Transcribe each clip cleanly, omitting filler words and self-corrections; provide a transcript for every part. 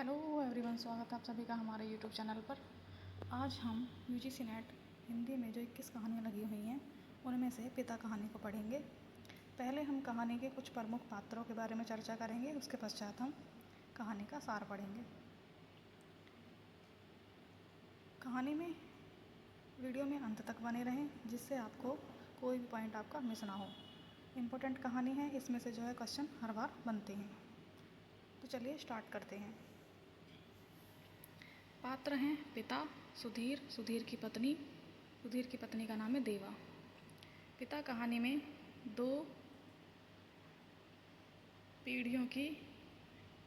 Hello everyone, स्वागत है आप सभी का हमारे यूट्यूब चैनल पर। आज हम यूजीसी नेट हिंदी में जो 21 कहानियाँ लगी हुई हैं उनमें से पिता कहानी को पढ़ेंगे। पहले हम कहानी के कुछ प्रमुख पात्रों के बारे में चर्चा करेंगे, उसके पश्चात हम कहानी का सार पढ़ेंगे। कहानी में वीडियो में अंत तक बने रहें जिससे आपको कोई भी पॉइंट आपका मिस ना हो। इम्पोर्टेंट कहानी है, इसमें से जो है क्वेश्चन हर बार बनते हैं। तो चलिए स्टार्ट करते हैं। पात्र हैं पिता सुधीर, सुधीर की पत्नी का नाम है देवा। पिता कहानी में दो पीढ़ियों की,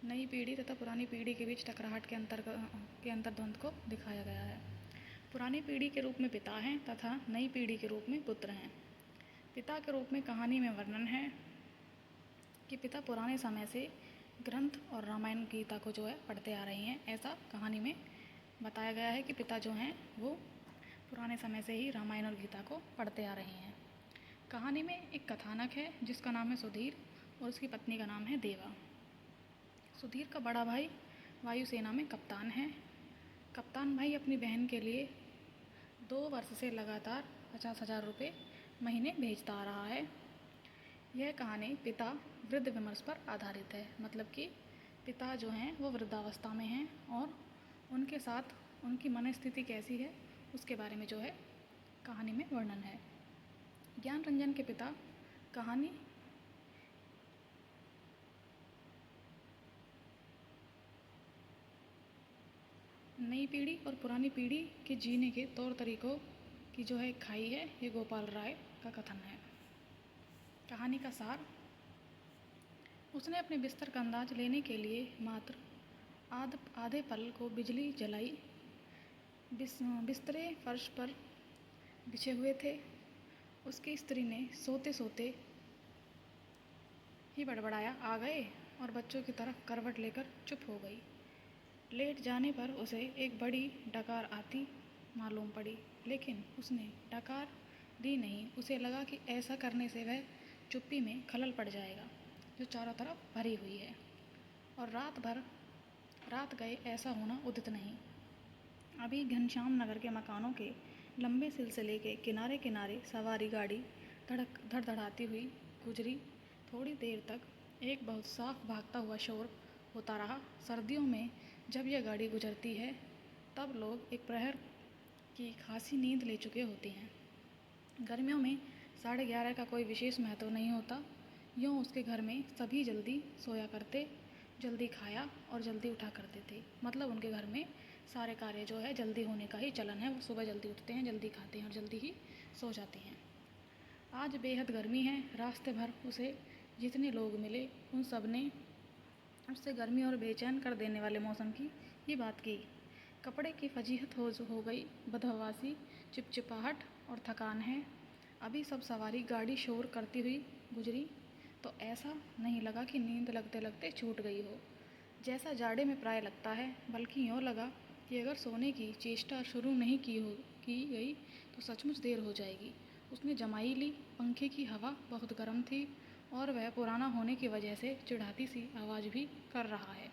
नई पीढ़ी तथा पुरानी पीढ़ी के बीच टकराहट के अंतर्द्वंद को दिखाया गया है। पुरानी पीढ़ी के रूप में पिता हैं तथा नई पीढ़ी के रूप में पुत्र हैं। पिता के रूप में कहानी में वर्णन है कि पिता पुराने समय से ग्रंथ और रामायण गीता को जो है पढ़ते आ रहे हैं। ऐसा कहानी में बताया गया है कि पिता जो हैं वो पुराने समय से ही रामायण और गीता को पढ़ते आ रहे हैं। कहानी में एक कथानक है जिसका नाम है सुधीर और उसकी पत्नी का नाम है देवा। सुधीर का बड़ा भाई वायुसेना में कप्तान है। कप्तान भाई अपनी बहन के लिए 2 वर्ष से लगातार 50,000 रुपये महीने भेजता आ रहा है। यह कहानी पिता वृद्ध विमर्श पर आधारित है, मतलब कि पिता जो हैं वो वृद्धावस्था में हैं और उनके साथ उनकी मनस्थिति कैसी है उसके बारे में जो है कहानी में वर्णन है। ज्ञान रंजन के पिता कहानी नई पीढ़ी और पुरानी पीढ़ी के जीने के तौर तरीकों की जो है खाई है, ये गोपाल राय का कथन है। कहानी का सार, उसने अपने बिस्तर का अंदाज लेने के लिए मात्र आधे पल को बिजली जलाई। बिस्तरे फर्श पर बिछे हुए थे। उसकी स्त्री ने सोते सोते ही बड़बड़ाया, आ गए, और बच्चों की तरफ करवट लेकर चुप हो गई। लेट जाने पर उसे एक बड़ी डकार आती मालूम पड़ी, लेकिन उसने डकार दी नहीं। उसे लगा कि ऐसा करने से वह चुप्पी में खलल पड़ जाएगा जो चारों तरफ भरी हुई है, और रात गए ऐसा होना उचित नहीं। अभी घनश्याम नगर के मकानों के लंबे सिलसिले के किनारे किनारे सवारी गाड़ी धड़धड़ाती हुई गुजरी। थोड़ी देर तक एक बहुत साफ भागता हुआ शोर होता रहा। सर्दियों में जब यह गाड़ी गुजरती है तब लोग एक प्रहर की खासी नींद ले चुके होते हैं। गर्मियों में 11:30 का कोई विशेष महत्व नहीं होता। यूँ उसके घर में सभी जल्दी सोया करते, जल्दी खाया और जल्दी उठा करते थे। मतलब उनके घर में सारे कार्य जो है जल्दी होने का ही चलन है। वो सुबह जल्दी उठते हैं, जल्दी खाते हैं और जल्दी ही सो जाते हैं। आज बेहद गर्मी है। रास्ते भर उसे जितने लोग मिले उन सब ने उससे गर्मी और बेचैन कर देने वाले मौसम की ही बात की। कपड़े की फजीहत हो गई, बदहवासी, चिपचिपाहट और थकान है। अभी सब सवारी गाड़ी शोर करती हुई गुजरी तो ऐसा नहीं लगा कि नींद लगते लगते छूट गई हो, जैसा जाड़े में प्राय लगता है, बल्कि यूँ लगा कि अगर सोने की चेष्टा शुरू नहीं की गई तो सचमुच देर हो जाएगी। उसने जमाई ली। पंखे की हवा बहुत गर्म थी और वह पुराना होने की वजह से चिढ़ाती सी आवाज़ भी कर रहा है।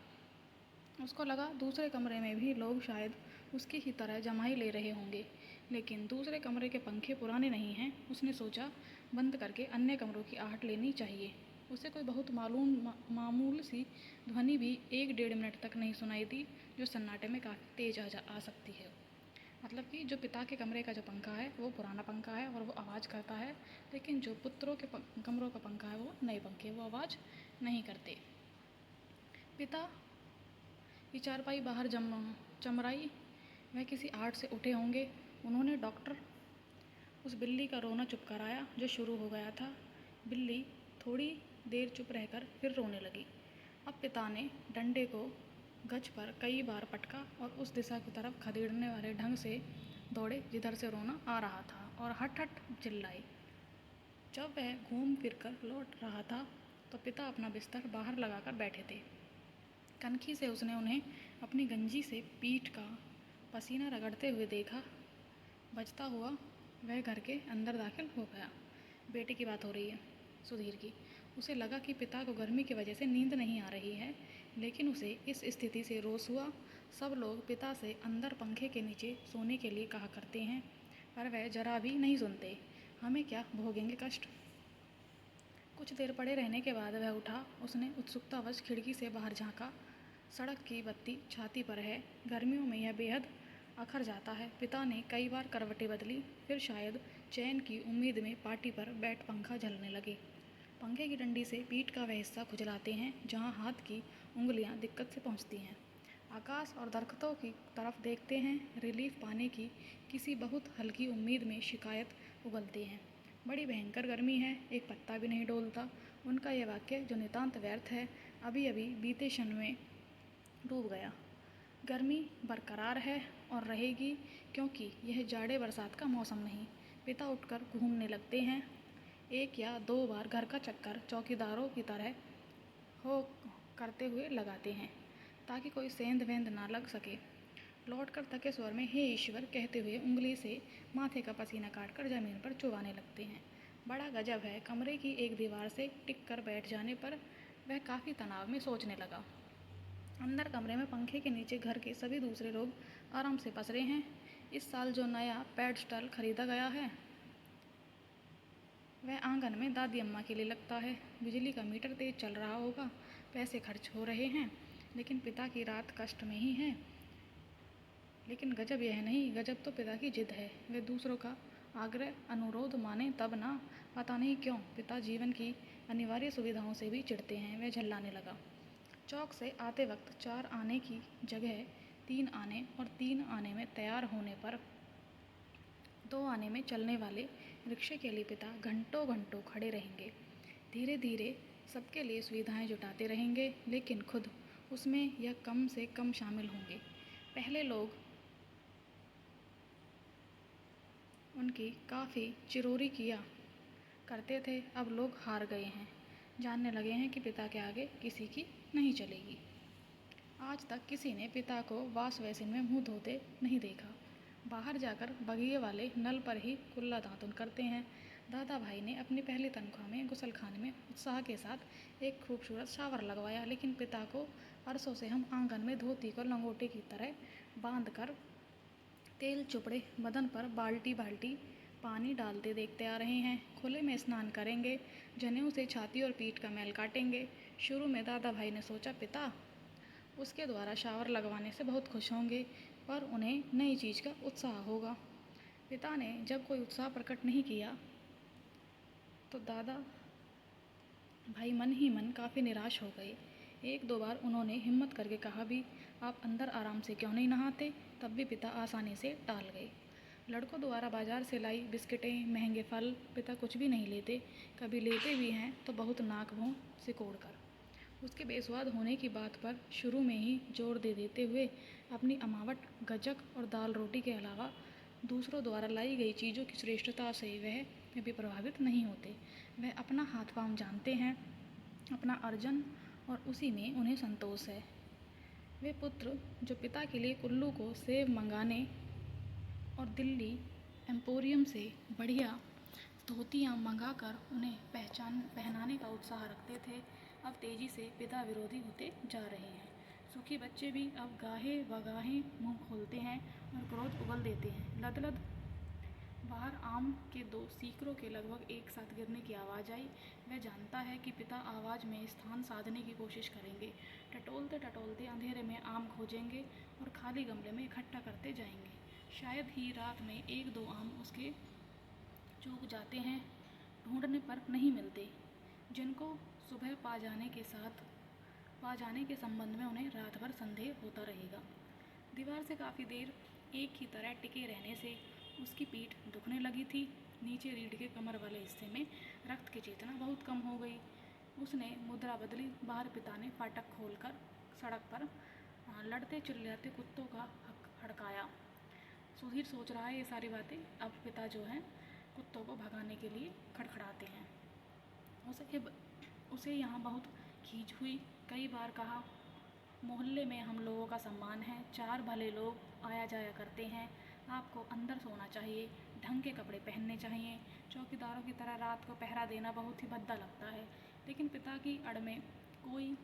उसको लगा दूसरे कमरे में भी लोग शायद उसकी ही तरह जमाई ले रहे होंगे, लेकिन दूसरे कमरे के पंखे पुराने नहीं हैं। उसने सोचा बंद करके अन्य कमरों की आहट लेनी चाहिए। उसे कोई बहुत मामूल सी ध्वनि भी 1-1.5 मिनट तक नहीं सुनाई दी, जो सन्नाटे में काफ़ी तेज आ सकती है। मतलब कि जो पिता के कमरे का जो पंखा है वो पुराना पंखा है और वो आवाज़ करता है, लेकिन जो पुत्रों के कमरों का पंखा है वो नए पंखे, वो आवाज़ नहीं करते। पिता की चारपाई बाहर चमराई। वह किसी आर्ट से उठे होंगे। उन्होंने डॉक्टर उस बिल्ली का रोना चुप कराया जो शुरू हो गया था। बिल्ली थोड़ी देर चुप रहकर फिर रोने लगी। अब पिता ने डंडे को गज पर कई बार पटका और उस दिशा की तरफ खदेड़ने वाले ढंग से दौड़े जिधर से रोना आ रहा था, और हट हट चिल्लाए। जब वह घूम फिरकर लौट रहा था तो पिता अपना बिस्तर बाहर लगाकर बैठे थे। कनखी से उसने उन्हें अपनी गंजी से पीठ का पसीना रगड़ते हुए देखा। बजता हुआ वह घर के अंदर दाखिल हो गया। बेटे की बात हो रही है। सुधीर की। उसे लगा कि पिता को गर्मी की वजह से नींद नहीं आ रही है, लेकिन उसे इस स्थिति से रोष हुआ। सब लोग पिता से अंदर पंखे के नीचे सोने के लिए कहा करते हैं, पर वह जरा भी नहीं सुनते। हमें क्या भोगेंगे कष्ट। कुछ देर पड़े रहने के बाद वह उठा। उसने उत्सुकतावश खिड़की से बाहर झाँका। सड़क की बत्ती छाती पर है। गर्मियों में यह बेहद अखर जाता है। पिता ने कई बार करवटें बदली, फिर शायद चैन की उम्मीद में पाटी पर बैठ पंखा झलने लगे। पंखे की डंडी से पीठ का वह हिस्सा खुजलाते हैं जहाँ हाथ की उंगलियाँ दिक्कत से पहुँचती हैं। आकाश और दरख्तों की तरफ देखते हैं। रिलीफ पाने की किसी बहुत हल्की उम्मीद में शिकायत उगलते हैं। बड़ी भयंकर गर्मी है, एक पत्ता भी नहीं डोलता। उनका यह वाक्य, जो नितांत व्यर्थ है, अभी अभी बीते क्षण में डूब गया। गर्मी बरकरार है और रहेगी, क्योंकि यह जाड़े बरसात का मौसम नहीं। पिता उठकर घूमने लगते हैं। 1 या 2 बार घर का चक्कर चौकीदारों की तरह हो करते हुए लगाते हैं, ताकि कोई सेंध वेंध ना लग सके। लौटकर थके स्वर में हे ईश्वर कहते हुए उंगली से माथे का पसीना काटकर जमीन पर चुभाने लगते हैं। बड़ा गजब है। कमरे की एक दीवार से टिक कर बैठ जाने पर वह काफ़ी तनाव में सोचने लगा। अंदर कमरे में पंखे के नीचे घर के सभी दूसरे लोग आराम से पसरे हैं। इस साल जो नया पेडस्टल खरीदा गया है, वह आंगन में दादी अम्मा के लिए लगता है। बिजली का मीटर तेज चल रहा होगा, पैसे खर्च हो रहे हैं, लेकिन पिता की रात कष्ट में ही है। लेकिन गजब यह नहीं, गजब तो पिता की जिद है। वे दूसरों का आग्रह अनुरोध माने तब ना। पता नहीं क्यों पिता जीवन की अनिवार्य सुविधाओं से भी चिढ़ते हैं। वह झल्लाने लगा। चौक से आते वक्त 4 आने की जगह 3 आने और 3 आने में तैयार होने पर 2 आने में चलने वाले रिक्शे के लिए पिता घंटों घंटों खड़े रहेंगे। धीरे धीरे सबके लिए सुविधाएं जुटाते रहेंगे, लेकिन खुद उसमें यह कम से कम शामिल होंगे। पहले लोग उनकी काफ़ी चिरोरी किया करते थे, अब लोग हार गए हैं। जानने लगे हैं कि पिता के आगे किसी की नहीं चलेगी। आज तक किसी ने पिता को वाश बेसिन में मुंह धोते नहीं देखा। बाहर जाकर बगिए वाले नल पर ही कुल्ला दातुन करते हैं। दादा भाई ने अपनी पहली तनख्वाह में गुसलखाने में उत्साह के साथ एक खूबसूरत शावर लगवाया, लेकिन पिता को अरसों से हम आंगन में धोती को लंगोटे की तरह बांधकर तेल चुपड़े बदन पर बाल्टी बाल्टी पानी डालते देखते आ रहे हैं। खुले में स्नान करेंगे, जनेऊ से छाती और पीठ का मैल काटेंगे। शुरू में दादा भाई ने सोचा पिता उसके द्वारा शावर लगवाने से बहुत खुश होंगे, पर उन्हें नई चीज़ का उत्साह होगा। पिता ने जब कोई उत्साह प्रकट नहीं किया तो दादा भाई मन ही मन काफ़ी निराश हो गए। 1-2 बार उन्होंने हिम्मत करके कहा भी, आप अंदर आराम से क्यों नहीं नहाते? तब भी पिता आसानी से टाल गए। लड़कों द्वारा बाजार से लाई बिस्किटें, महंगे फल, पिता कुछ भी नहीं लेते। कभी लेते भी हैं तो बहुत नाक भौं सिकोड़ कर। उसके बेस्वाद होने की बात पर शुरू में ही जोर दे देते हुए अपनी अमावट, गज्जक और दाल रोटी के अलावा दूसरों द्वारा लाई गई चीज़ों की श्रेष्ठता से वह कभी प्रभावित नहीं होते। वह अपना हाथ पांव जानते हैं, अपना अर्जन, और उसी में उन्हें संतोष है। वे पुत्र जो पिता के लिए कुल्लू को सेब मंगाने और दिल्ली एम्पोरियम से बढ़िया धोतियाँ मंगाकर उन्हें पहनाने का उत्साह रखते थे, अब तेजी से पिता विरोधी होते जा रहे हैं। सुखी बच्चे भी अब गाहे बगाहे मुंह खोलते हैं और क्रोध उगल देते हैं। लदलद बाहर आम के 2 सीकरों के लगभग एक साथ गिरने की आवाज़ आई। वह जानता है कि पिता आवाज़ में स्थान साधने की कोशिश करेंगे। टटोलते टटोलते अंधेरे में आम खोजेंगे और खाली गमले में इकट्ठा करते जाएंगे। शायद ही रात में 1-2 आम उसके चूक जाते हैं, ढूंढने पर नहीं मिलते, जिनको सुबह पा जाने के संबंध में उन्हें रात भर संदेह होता रहेगा। दीवार से काफ़ी देर एक ही तरह टिके रहने से उसकी पीठ दुखने लगी थी। नीचे रीढ़ के कमर वाले हिस्से में रक्त की चेतना बहुत कम हो गई। उसने मुद्रा बदली। बाहर पिता ने फाटक खोलकर सड़क पर लड़ते चिल्लाते कुत्तों का हड़काया। सुधीर सोच रहा है ये सारी बातें। अब पिता जो हैं कुत्तों को भगाने के लिए खड़खड़ाते हैं। उसे यहाँ बहुत खींच हुई। कई बार कहा, मोहल्ले में हम लोगों का सम्मान है, 4 भले लोग आया जाया करते हैं, आपको अंदर सोना चाहिए। ढंग के कपड़े पहनने चाहिए। चौकीदारों की तरह रात को पहरा देना बहुत ही भद्दा लगता है, लेकिन पिता की अड़ में कोई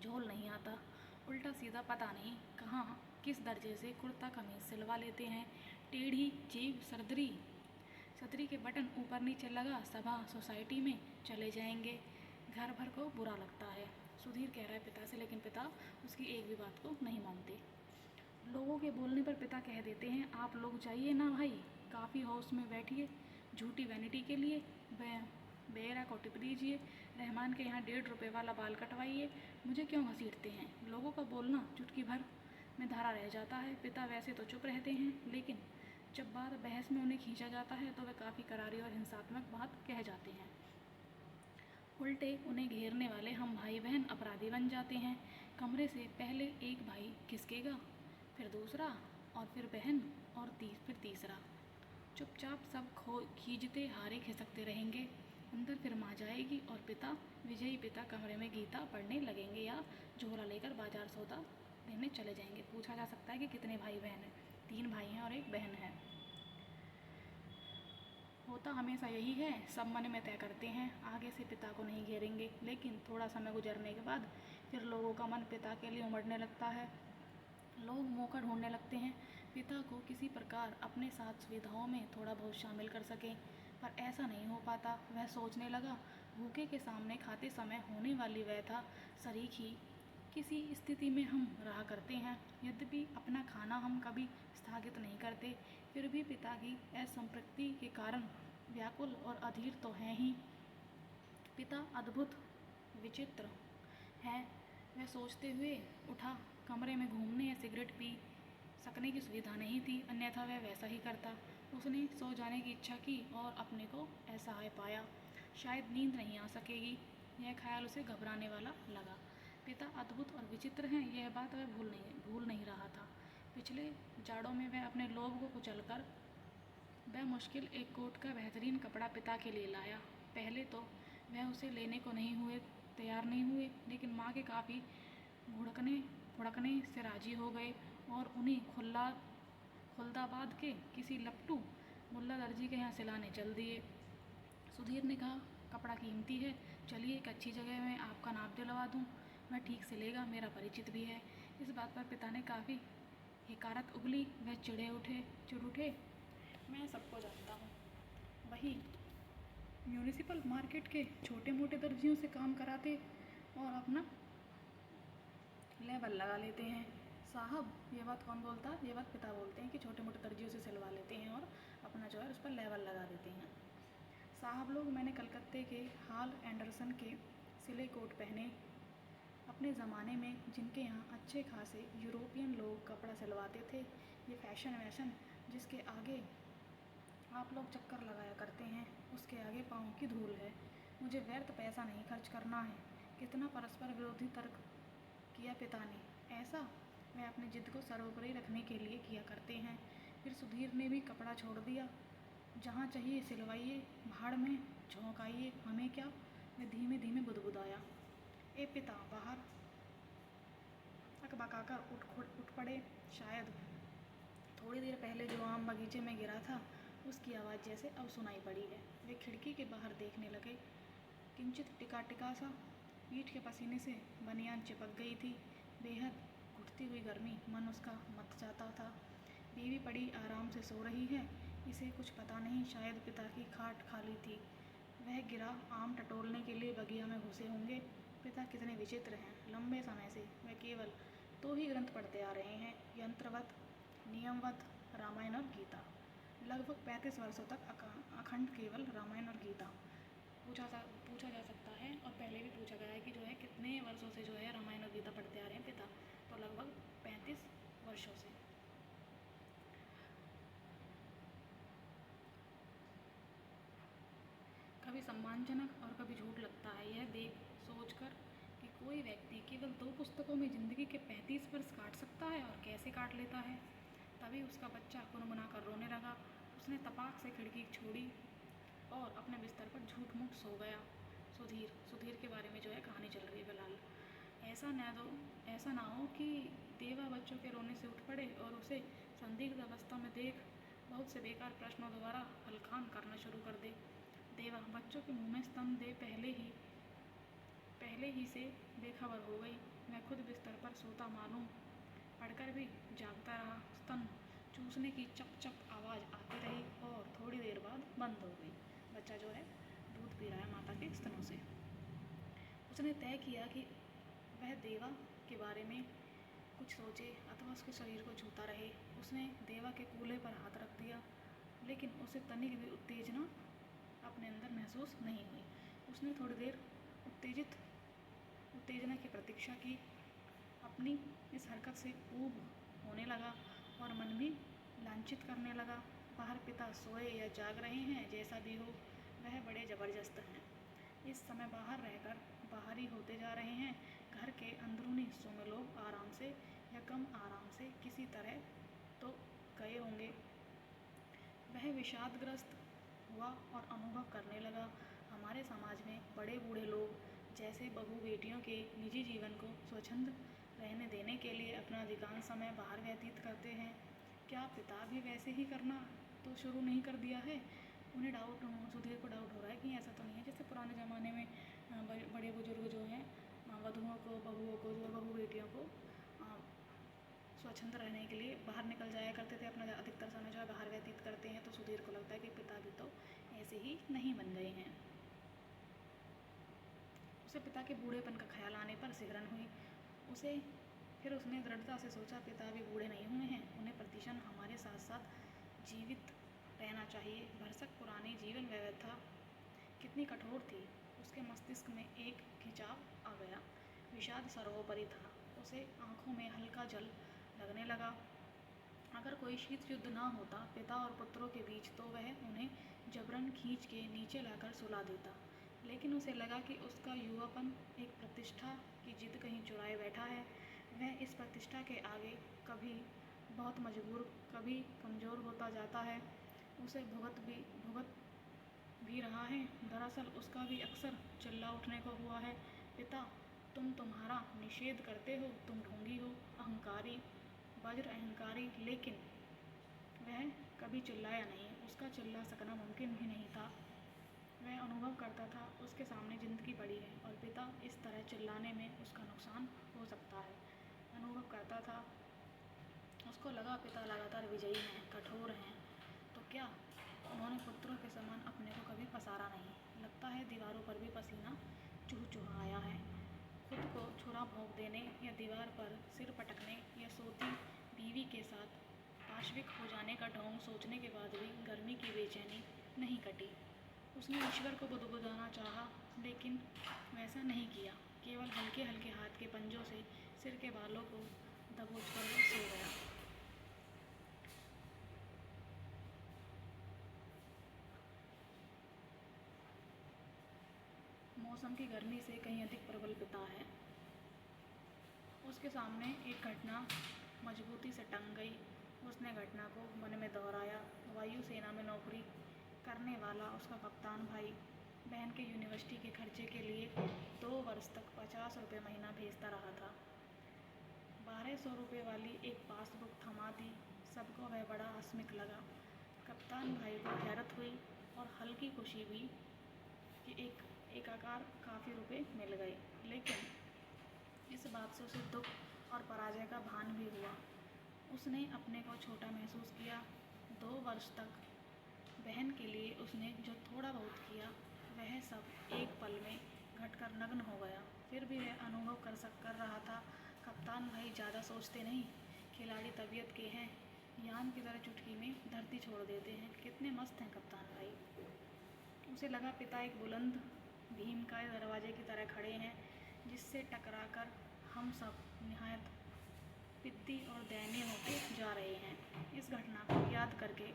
झोल नहीं आता। उल्टा सीधा पता नहीं कहाँ किस दर्जे से कुर्ता कमीज सिलवा लेते हैं। टेढ़ी जेब सदरी के बटन ऊपर नीचे लगा सभा सोसाइटी में चले जाएंगे। घर भर को बुरा लगता है। सुधीर कह रहा है पिता से, लेकिन पिता उसकी एक भी बात को नहीं मानते। लोगों के बोलने पर पिता कह देते हैं, आप लोग जाइए ना भाई, काफ़ी हाउस में बैठिए, झूठी वैनिटी के लिए बेरा को टिप दीजिए, रहमान के यहाँ 1.5 रुपये वाला बाल कटवाइए, मुझे क्यों घसीटते हैं। लोगों का बोलना चुटकी भर में धारा रह जाता है। पिता वैसे तो चुप रहते हैं, लेकिन जब बात बहस में उन्हें खींचा जाता है तो वे काफ़ी करारी और हिंसात्मक बात कह जाते हैं। उल्टे उन्हें घेरने वाले हम भाई बहन अपराधी बन जाते हैं। कमरे से पहले एक भाई खिसकेगा, फिर दूसरा, और फिर बहन, और फिर तीसरा। चुपचाप सब खींचते हारे खिसकते रहेंगे। अंदर फिर माँ जाएगी और विजयी पिता कमरे में गीता पढ़ने लगेंगे या झोला लेकर बाजार सौदा लेने चले जाएंगे। पूछा जा सकता है कि कितने भाई बहन हैं। 3 भाई हैं और 1 बहन है। होता हमेशा यही है, सब मन में तय करते हैं आगे से पिता को नहीं घेरेंगे, लेकिन थोड़ा समय गुजरने के बाद फिर लोगों का मन पिता के लिए उमड़ने लगता है। लोग मौका ढूंढने लगते हैं पिता को किसी प्रकार अपने साथ सुविधाओं में थोड़ा बहुत शामिल कर सकें, पर ऐसा नहीं हो पाता। वह सोचने लगा, भूखे के सामने खाते समय होने वाली व्यथा शरीक ही किसी स्थिति में हम रहा करते हैं। यद्यपि अपना खाना हम कभी स्थगित नहीं करते, फिर भी पिता की असंतृप्ति के कारण व्याकुल और अधीर तो हैं ही। पिता अद्भुत विचित्र है, वह सोचते हुए उठा। कमरे में घूमने या सिगरेट पी सकने की सुविधा नहीं थी, अन्यथा वह वैसा ही करता। उसने सो जाने की इच्छा की और अपने को असहाय पाया। शायद नींद नहीं आ सकेगी, यह ख्याल उसे घबराने वाला लगा। पिता अद्भुत और विचित्र हैं, यह बात वह भूल नहीं रहा था। पिछले जाड़ों में वह अपने लोभ को कुचलकर मुश्किल एक कोट का बेहतरीन कपड़ा पिता के लिए लाया। पहले तो वह उसे लेने को तैयार नहीं हुए, लेकिन माँ के काफ़ी भुड़कने से राजी हो गए और उन्हें खुलदाबाद के किसी लपटू मुल्ला दर्जी के यहाँ सिलाने चल दिए। सुधीर ने कहा, कपड़ा कीमती है, चलिए एक अच्छी जगह में आपका नाप दिलवा दूँ, वह ठीक सिलेगा, मेरा परिचित भी है। इस बात पर पिता ने काफ़ी हिकारत उगली। वह चिढ़ उठे, मैं सबको जानता हूँ, वही म्यूनिसिपल मार्केट के छोटे मोटे दर्जियों से काम कराते और अपना लेबल लगा लेते हैं। साहब, ये बात कौन बोलता है? ये बात पिता बोलते हैं कि छोटे मोटे दर्जियों से सिलवा लेते हैं और अपना जो है उस पर लेबल लगा देते हैं। साहब लोग, मैंने कलकत्ते के हॉल एंडरसन के सिले कोट पहने। अपने ज़माने में जिनके यहाँ अच्छे खासे यूरोपियन लोग कपड़ा सिलवाते थे, ये फैशन जिसके आगे आप लोग चक्कर लगाया करते हैं, उसके आगे पाँव की धूल है। मुझे व्यर्थ पैसा नहीं खर्च करना है। कितना परस्पर विरोधी तर्क किया पिता ने। ऐसा वह अपनी जिद को सर्वोपरि रखने के लिए किया करते हैं। फिर सुधीर ने भी कपड़ा छोड़ दिया। जहाँ चाहिए सिलवाइए, भाड़ में झोंकाइए, हमें क्या। वह धीमे धीमे बुदबुदाया। ए पिता, बाहर अकबकाकर उठ पड़े। शायद थोड़ी देर पहले जो आम बगीचे में गिरा था, उसकी आवाज़ जैसे अब सुनाई पड़ी है। वे खिड़की के बाहर देखने लगे। किंचित टिका सा पीठ के पसीने से बनियान चिपक गई थी। बेहद घुटती हुई गर्मी मन उसका मत जाता था। बीवी बड़ी आराम से सो रही है, इसे कुछ पता नहीं, शायद पिता की खाट खाली थी। वह गिरा आम टटोलने के लिए बगिया में घुसे होंगे। पिता कितने विचित्र हैं। लंबे समय से वे केवल 2 ही ग्रंथ पढ़ते आ रहे हैं, यंत्रवत, नियमवत, रामायण और गीता। लगभग 35 वर्षों तक अखंड केवल रामायण और गीता। पूछा जा सकता है, और पहले भी पूछा गया है कि जो है कितने वर्षों से जो है रामायण और गीता पढ़ते आ रहे हैं पिता, तो लगभग 35 वर्षों से। कभी सम्मानजनक और कभी झूठ लगता है यह सोचकर कि कोई व्यक्ति केवल 2 पुस्तकों में ज़िंदगी के 35 वर्ष काट सकता है, और कैसे काट लेता है। तभी उसका बच्चा कुनमुना कर रोने लगा। उसने तपाक से खिड़की छोड़ी और अपने बिस्तर पर झूठ मूठ सो गया। सुधीर के बारे में जो है कहानी चल रही है फिलहाल। ऐसा ना हो कि देवा बच्चों के रोने से उठ पड़े और उसे संदिग्ध अवस्था में देख बहुत से बेकार प्रश्नों द्वारा हलकान करना शुरू कर दे। देवा बच्चों के मुंह में स्तन दे पहले ही से बेखबर हो गई। मैं खुद बिस्तर पर सोता मालूम पढ़कर भी जागता रहा। स्तन चूसने की चप चप आवाज़ आती रही और थोड़ी देर बाद बंद हो गई। बच्चा जो है दूध पी रहा है माता के स्तनों से। उसने तय किया कि वह देवा के बारे में कुछ सोचे अथवा उसके शरीर को छूता रहे। उसने देवा के कूल्हे पर हाथ रख दिया, लेकिन उसे तनिक भी उत्तेजना अपने अंदर महसूस नहीं हुई। उसने थोड़ी देर उत्तेजना की प्रतीक्षा की। अपनी इस हरकत से ऊब होने लगा और मन भी लांछित करने लगा। बाहर पिता सोए या जाग रहे हैं, जैसा भी हो वह बड़े ज़बरदस्त हैं। इस समय बाहर रहकर बाहरी होते जा रहे हैं। घर के अंदरूनी हिस्सों में लोग आराम से या कम आराम से किसी तरह तो गए होंगे। वह विषादग्रस्त हुआ और अनुभव करने लगा, हमारे समाज में बड़े बूढ़े लोग जैसे बहू बेटियों के निजी जीवन को स्वच्छंद रहने देने के लिए अपना अधिकांश समय बाहर व्यतीत करते हैं। क्या पिता भी वैसे ही करना तो शुरू नहीं कर दिया है? उन्हें सुधीर को डाउट हो रहा है कि ऐसा तो नहीं है जैसे पुराने ज़माने में बड़े बुजुर्ग जो हैं बहू बेटियों को स्वच्छंद रहने के लिए बाहर निकल जाया करते थे, अपना अधिकतर समय जो है बाहर व्यतीत करते हैं। तो सुधीर को लगता है कि पिता भी तो ऐसे ही नहीं बन गए हैं। उसे पिता के बूढ़ेपन का ख्याल आने पर सिहरन हुई। फिर उसने दृढ़ता से सोचा, पिता भी बूढ़े नहीं हुए हैं, उन्हें प्रतिक्षण हमारे साथ साथ जीवित रहना चाहिए। भरसक पुरानी जीवन व्यवस्था कितनी कठोर थी। उसके मस्तिष्क में एक खिंचाव आ गया। विषाद सर्वोपरि था। उसे आंखों में हल्का जल लगने लगा। अगर कोई शीत युद्ध ना होता पिता और पुत्रों के बीच, तो वह उन्हें जबरन खींच के नीचे लाकर सुला देता। लेकिन उसे लगा कि उसका युवापन एक प्रतिष्ठा की जिद कहीं चुराए बैठा है। वह इस प्रतिष्ठा के आगे कभी बहुत मजबूर, कभी कमज़ोर होता जाता है। उसे भुगत भी रहा है। दरअसल उसका भी अक्सर चिल्ला उठने को हुआ है। पिता, तुम्हारा निषेध करते हो, तुम ढोंगी हो, अहंकारी, वज्र अहंकारी। लेकिन वह कभी चिल्लाया नहीं। उसका चिल्ला सकना मुमकिन भी नहीं था। वह अनुभव करता था उसके सामने जिंदगी पड़ी है और पिता इस तरह चिल्लाने में उसका नुकसान हो सकता है। अनुभव करता था। उसको लगा पिता लगातार विजयी हैं, कठोर हैं, तो क्या उन्होंने पुत्रों के समान अपने को कभी पसारा नहीं? लगता है दीवारों पर भी पसीना चुहचुहाया है। खुद को छुरा भोंक देने या दीवार पर सिर पटकने या सोती बीवी के साथ पाशविक हो जाने का ढोंग सोचने के बाद भी गर्मी की बेचैनी नहीं कटी। उसने ईश्वर को बुदबुदाना चाहा, लेकिन वैसा नहीं किया। केवल हल्के हल्के हाथ के पंजों से सिर के बालों को दबोचकर वह सो गया। मौसम की गर्मी से कहीं अधिक प्रबल पिता है। उसके सामने एक घटना मजबूती से टंग गई। उसने घटना को मन में दोहराया। वायुसेना में नौकरी करने वाला उसका कप्तान भाई बहन के यूनिवर्सिटी के खर्चे के लिए 2 वर्ष तक 50 रुपये महीना भेजता रहा था। 1200 रुपये वाली एक पासबुक थमा दी। सबको वह बड़ा आस्मिक लगा। कप्तान भाई को हैरत हुई और हल्की खुशी भी कि एक आकार काफ़ी रुपये मिल गए। लेकिन इस बात से उसे दुख और पराजय का भान भी हुआ। उसने अपने को छोटा महसूस किया। 2 वर्ष तक बहन के लिए उसने जो थोड़ा बहुत किया, वह सब एक पल में घटकर नग्न हो गया। फिर भी वह अनुभव कर रहा था, कप्तान भाई ज़्यादा सोचते नहीं, खिलाड़ी तबीयत के हैं, यान की तरह चुटकी में धरती छोड़ देते हैं। कितने मस्त हैं कप्तान भाई। उसे लगा पिता एक बुलंद भीमकाय दरवाजे की तरह खड़े हैं, जिससे टकराकर हम सब निहायत पिद्दी और दयनीय होते जा रहे हैं। इस घटना को याद करके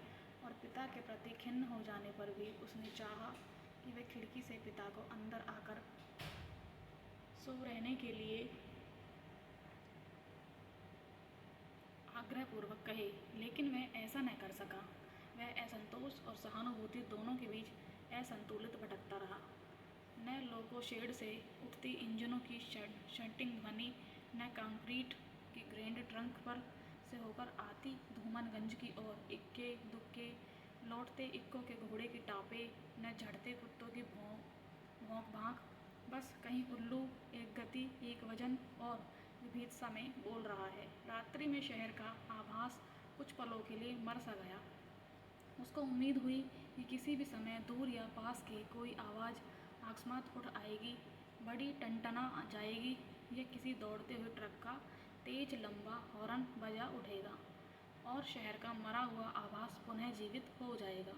और पिता के प्रति खिन्न हो जाने पर भी उसने चाहा कि वह खिड़की से पिता को अंदर आकर सो रहने के लिए आग्रहपूर्वक कहे, लेकिन वह ऐसा न कर सका। वह असंतोष और सहानुभूति दोनों के बीच असंतुलित भटकता रहा। न लोको शेड से उठती इंजनों की शंटिंग ध्वनि, न कंक्रीट की ग्रैंड ट्रंक पर से होकर आती धूमनगंज की ओर। इक्के दुक्के लौटते इक्को के घोड़े की टापे, न झड़ते कुत्तों की भौंक भांक। बस कहीं उल्लू एक गति एक वजन और विविधता में बोल रहा है। रात्रि में शहर का आभास कुछ पलों के लिए मर सा गया। उसको उम्मीद हुई कि किसी भी समय दूर या पास की कोई आवाज़ अकस्मात उठ आएगी, बड़ी टनटना जाएगी या किसी दौड़ते हुए ट्रक का तेज लंबा हॉर्न बजा उठेगा और शहर का मरा हुआ आभास पुनः जीवित हो जाएगा।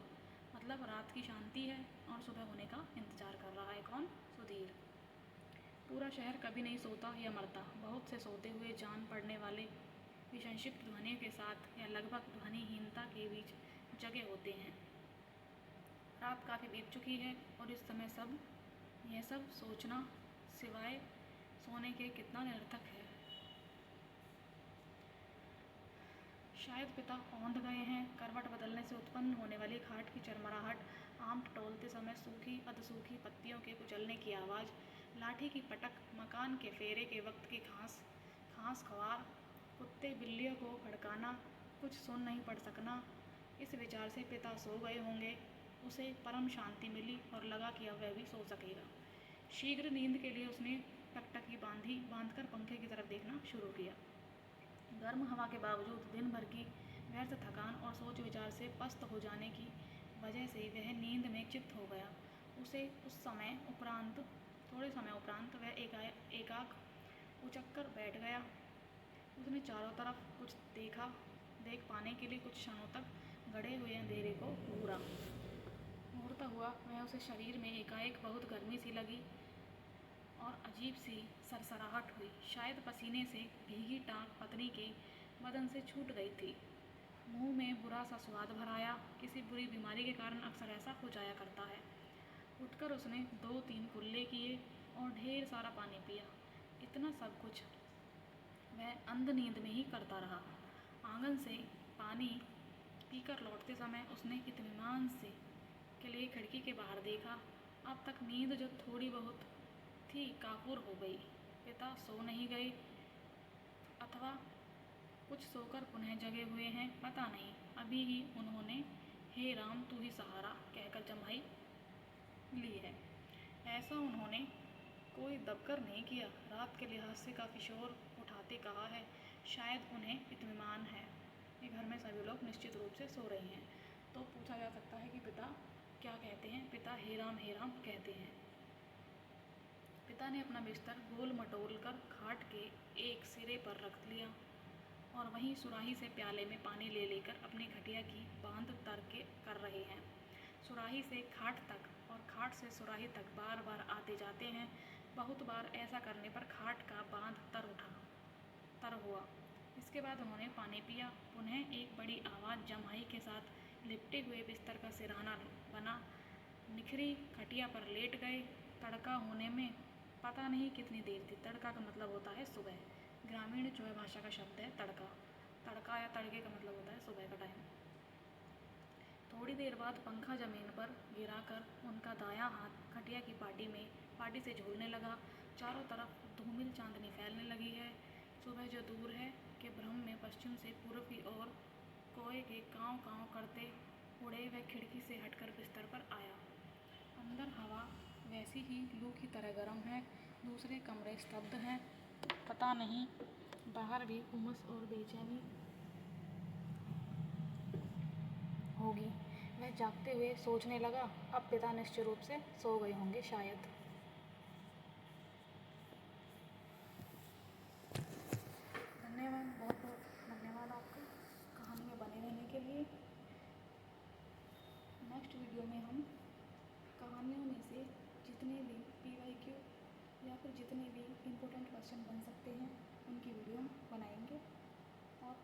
मतलब रात की शांति है और सुबह होने का इंतजार कर रहा है। कौन? सुधीर। पूरा शहर कभी नहीं सोता या मरता। बहुत से सोते हुए जान पड़ने वाले विसंक्षिप्त ध्वनियों के साथ या लगभग ध्वनिहीनता के बीच जगे होते हैं। रात काफ़ी बीत चुकी है और इस समय यह सब सोचना सिवाय सोने के कितना निरर्थक है। शायद पिता औंध गए हैं। करवट बदलने से उत्पन्न होने वाली खाट की चरमराहट, आम टटोलते समय सूखी अधसूखी पत्तियों के कुचलने की आवाज़, लाठी की पटक, मकान के फेरे के वक्त की खांस खवार, कुत्ते बिल्लियों को भड़काना, कुछ सुन नहीं पड़ सकना। इस विचार से पिता सो गए होंगे। उसे परम शांति मिली और लगा कि अब वह भी सो सकेगा। शीघ्र नींद के लिए उसने टकटकी बांधकर पंखे की तरफ देखना शुरू किया। गर्म हवा के बावजूद दिन भर की व्यर्थ थकान और सोच विचार से पस्त हो जाने की वजह से वह नींद में चित्त हो गया। उसे थोड़े समय उपरांत वह एकाक उचक्कर बैठ गया। उसने चारों तरफ कुछ देख पाने के लिए कुछ क्षणों तक गड़े हुए अंधेरे को घूरता हुआ वह उसे शरीर में एकाएक बहुत गर्मी सी लगी और अजीब सी सरसराहट हुई। शायद पसीने से भीगी टांग पत्नी के बदन से छूट गई थी। मुंह में बुरा सा स्वाद भर आया। किसी बुरी बीमारी के कारण अक्सर ऐसा हो जाया करता है। उठकर उसने 2-3 कुल्ले किए और ढेर सारा पानी पिया। इतना सब कुछ वह अंध नींद में ही करता रहा। आंगन से पानी पीकर लौटते समय उसने इत्मीनान से के लिए खिड़की के बाहर देखा। अब तक नींद जो थोड़ी बहुत थी काफूर हो गई। पिता सो नहीं गए अथवा कुछ सोकर पुनः जगे हुए हैं, पता नहीं। अभी ही उन्होंने हे राम तू ही सहारा कहकर जमाई ली है। ऐसा उन्होंने कोई दबकर नहीं किया। रात के लिहाज से काफ़ी शोर उठाते कहा है। शायद उन्हें इत्मीनान है कि घर में सभी लोग निश्चित रूप से सो रहे हैं। तो पूछा जा सकता है कि पिता क्या कहते हैं? पिता हे राम कहते हैं। पिता ने अपना बिस्तर गोल मटोल कर खाट के एक सिरे पर रख लिया और वहीं सुराही से प्याले में पानी ले लेकर अपनी खटिया की बांध कर रहे हैं। सुराही से खाट तक और खाट से सुराही तक बार बार आते जाते हैं। बहुत बार ऐसा करने पर खाट का बांध तर हुआ। इसके बाद उन्होंने पानी पिया। पुनः एक बड़ी आवाज़ जमाई के साथ लिपटे हुए बिस्तर का सिरहाना बना। निखरी खटिया पर लेट गए। तड़का होने में पता नहीं कितनी देर थी। तड़का का मतलब होता है सुबह। ग्रामीण जो है भाषा का शब्द है तड़का या तड़के का मतलब होता है सुबह का टाइम। थोड़ी देर बाद पंखा जमीन पर गिराकर उनका दायां हाथ खटिया की पाटी से झूलने लगा। चारों तरफ धूमिल चांदनी फैलने लगी है। सुबह जो दूर है के भ्रम में पश्चिम से पूर्व की ओर कोए के काँव काँव करते उड़े वह खिड़की से हटकर बिस्तर पर आया। अंदर हवा वैसी ही लू की तरह गर्म है। दूसरे कमरे स्तब्ध हैं। पता नहीं बाहर भी उमस और बेचैनी होगी। वह जागते हुए सोचने लगा, अब पिता निश्चित रूप से सो गए होंगे शायद। धन्यवाद, बहुत बहुत धन्यवाद आपका कहानी में बने रहने के लिए। नेक्स्ट वीडियो में हम कहानियों में से जितने भी PYQ या फिर जितने भी इम्पोर्टेंट क्वेश्चन बन सकते हैं उनकी वीडियो बनाएंगे और